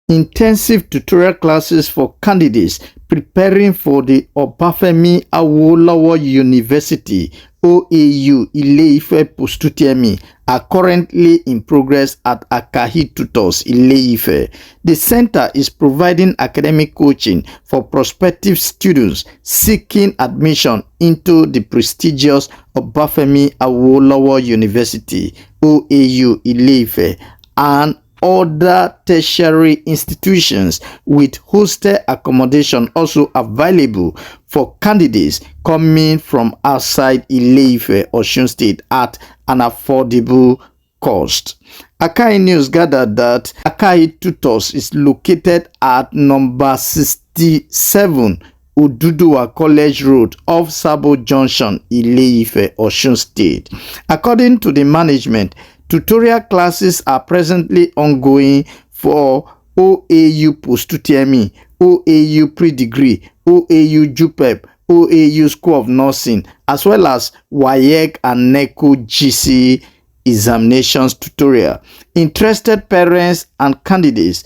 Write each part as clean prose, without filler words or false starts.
intensive tutorial classes for candidates preparing for the Obafemi Awolowo University OAU Ile-Ife Post-UTME are currently in progress at Akahi Tutors Ile-Ife. The center is providing academic coaching for prospective students seeking admission into the prestigious Obafemi Awolowo University OAU Ile-Ife and other tertiary institutions, with hostel accommodation also available for candidates coming from outside Ile-Ife, Osun State at an affordable cost. Akahi News gathered that Akahi Tutors is located at number 67 Oduduwa College Road off Sabo Junction, Ile-Ife, Osun State. According to the management, tutorial classes are presently ongoing for OAU Post-UTME, OAU Pre-Degree, OAU JUPEP, OAU School of Nursing, as well as WAEC and NECO GC examinations tutorial. Interested parents and candidates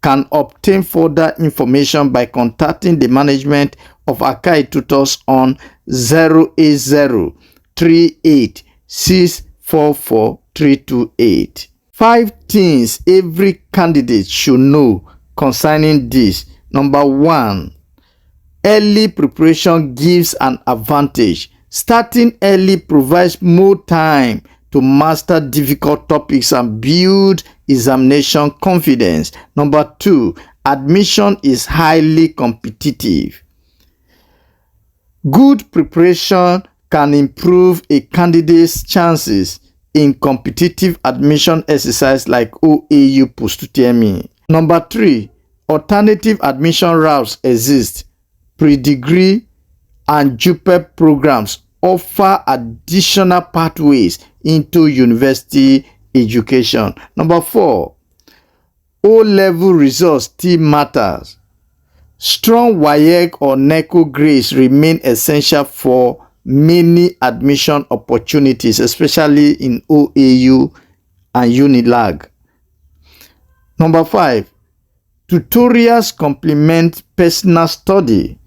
can obtain further information by contacting the management of Akahi Tutors on 080 38 644 328. 5 things every candidate should know concerning this. Number 1, early preparation gives an advantage. Starting early provides more time to master difficult topics and build examination confidence. Number 2, admission is highly competitive. Good preparation can improve a candidate's chances in competitive admission exercise like OAU Post-UTME. Number 3, alternative admission routes exist. Pre-degree and JUPEP programs offer additional pathways into university education. Number 4, O-level results still matters. Strong WAEC or NECO grades remain essential for many admission opportunities, especially in OAU and UNILAG. Number 5, tutorials complement personal study.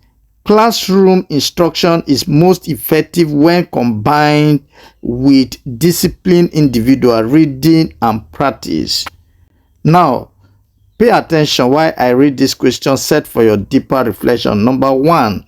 Classroom instruction is most effective when combined with disciplined individual reading and practice. Now, pay attention while I read this question set for your deeper reflection. Number 1,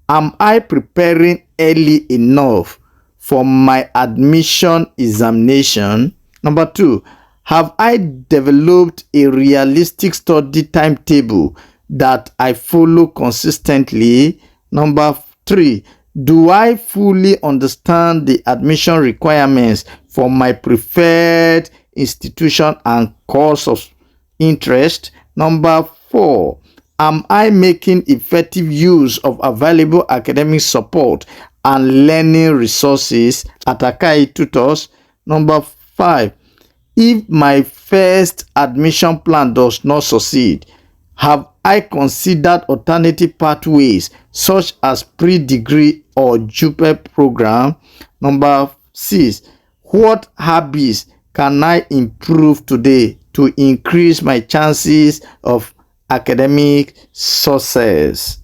am I preparing early enough for my admission examination? Number 2, have I developed a realistic study timetable that I follow consistently? Number 3, do I fully understand the admission requirements for my preferred institution and course of interest? Number 4, am I making effective use of available academic support and learning resources at Akahi Tutors? Number 5, if my first admission plan does not succeed, have I considered alternative pathways such as pre-degree or JUPEP program? Number 6, what habits can I improve today to increase my chances of academic success?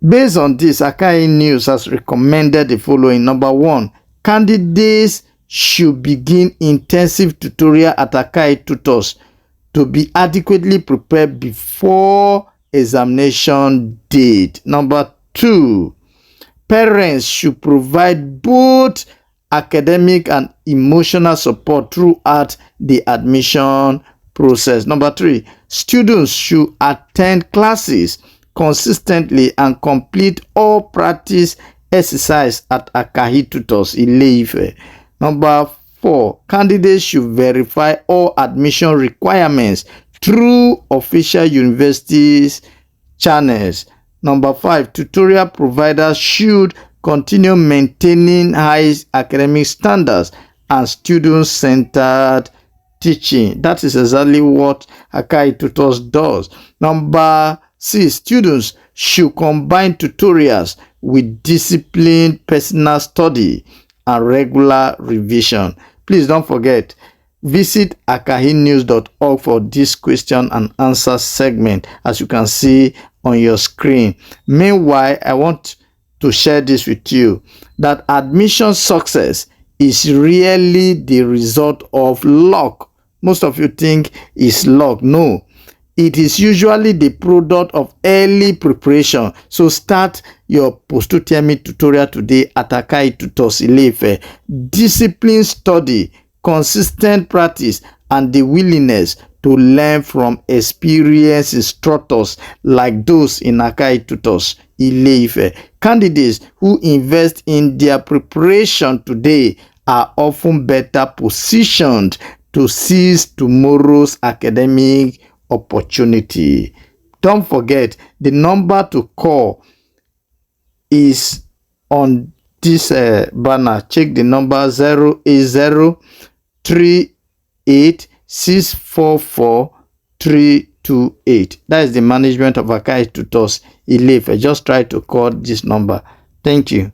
Based on this, Akahi News has recommended the following. Number 1, candidates should begin intensive tutorial at Akahi Tutors to be adequately prepared before examination date. Number 2, parents should provide both academic and emotional support throughout the admission process. Number 3, students should attend classes consistently and complete all practice exercise at Akahi Tutors Ile-Ife. Number 4, candidates should verify all admission requirements through official universities channels. Number 5, tutorial providers should continue maintaining high academic standards and student-centered teaching. That is exactly what Akahi Tutors does. Number 6, students should combine tutorials with disciplined personal study and regular revision. Please don't forget, Visit akahinews.org for this question and answer segment, as you can see on your screen. Meanwhile, I want to share this with you, that admission success is really the result of luck. Most of you think it's luck. No, it is usually the product of early preparation. So start your post-UTME tutorial today at Akahi Tutors Ile-Ife. Discipline study, consistent practice, and the willingness to learn from experienced instructors like those in Akahi Tutors Ile-Ife. Candidates who invest in their preparation today are often better positioned to seize tomorrow's academic opportunity. Don't forget, the number to call is on this banner. Check the number 08038644328. That is the management of Akahi Tutors Ile-Ife. Just try to call this number. Thank you.